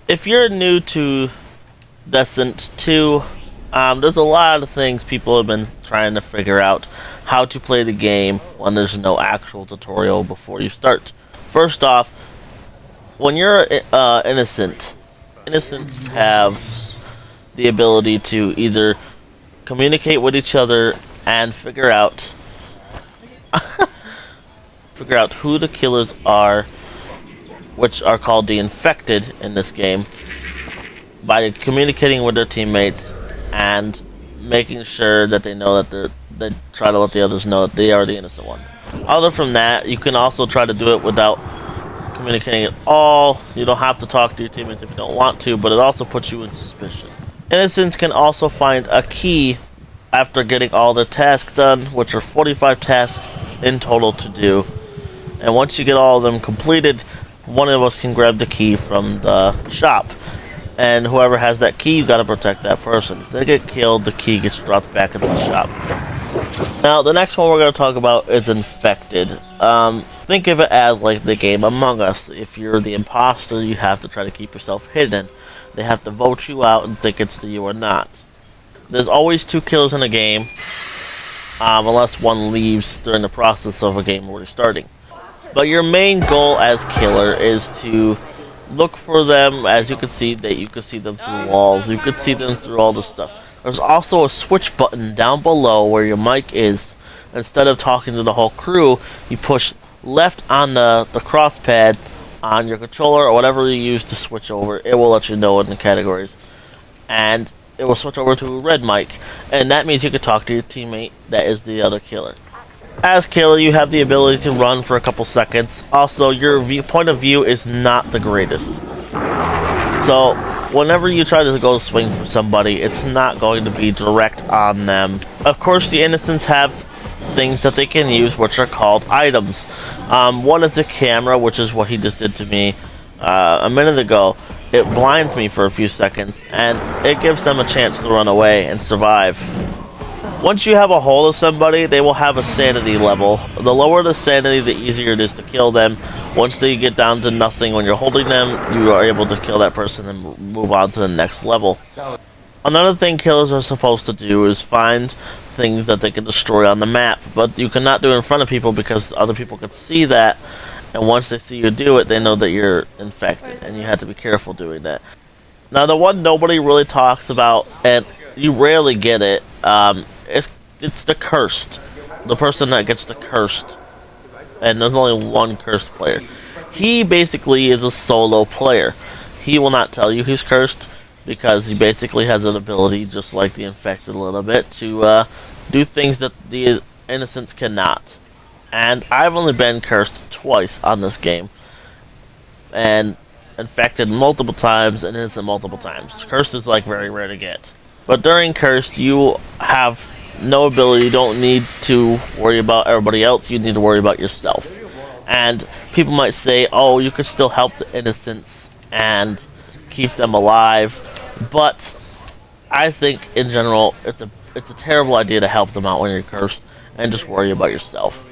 If you're new to Deceit 2, there's a lot of things people have been trying to figure out how to play the game when there's no actual tutorial before you start. First off, when you're innocent, innocents have the ability to either communicate with each other and figure out who the killers are, which are called the infected in this game, by communicating with their teammates and making sure that they know that they try to let the others know that they are the innocent one. Other from that, you can also try to do it without communicating at all. You don't have to talk to your teammates if you don't want to, but it also puts you in suspicion. Innocents can also find a key after getting all their tasks done, which are 45 tasks in total to do. And once you get all of them completed, one of us can grab the key from the shop. And whoever has that key, you gotta protect that person. If they get killed, the key gets dropped back into the shop. Now, the next one we're gonna talk about is infected. Think of it as like the game Among Us. If you're the imposter, you have to try to keep yourself hidden. They have to vote you out and think it's you or not. There's always 2 killers in a game, unless one leaves during the process of a game already starting. But your main goal as killer is to look for them. As you can see, that you can see them through walls, you can see them through all the stuff. There's also a switch button down below where your mic is. Instead of talking to the whole crew, you push left on the cross pad on your controller or whatever you use to switch over. It will let you know in the categories, and it will switch over to a red mic, and that means you can talk to your teammate that is the other killer. As killer, you have the ability to run for a couple seconds. Also, your point of view is not the greatest. So, whenever you try to go swing for somebody, it's not going to be direct on them. Of course, the innocents have things that they can use, which are called items. One is a camera, which is what he just did to me a minute ago. It blinds me for a few seconds, and it gives them a chance to run away and survive. Once you have a hold of somebody, they will have a sanity level. The lower the sanity, the easier it is to kill them. Once they get down to nothing when you're holding them, you are able to kill that person and move on to the next level. Another thing killers are supposed to do is find things that they can destroy on the map, but you cannot do it in front of people because other people can see that, and once they see you do it, they know that you're infected, and you have to be careful doing that. Now, the one nobody really talks about, and you rarely get it, it's the cursed. The person that gets the cursed. And there's only one cursed player. He basically is a solo player. He will not tell you he's cursed, because he basically has an ability, just like the infected a little bit, to do things that the innocents cannot. And I've only been cursed twice on this game. And infected multiple times and innocent multiple times. Cursed is like very rare to get. But during Cursed, you have no ability. You don't need to worry about everybody else. You need to worry about yourself. And people might say, oh, you could still help the innocents and keep them alive. But I think, in general, it's a terrible idea to help them out when you're cursed and just worry about yourself.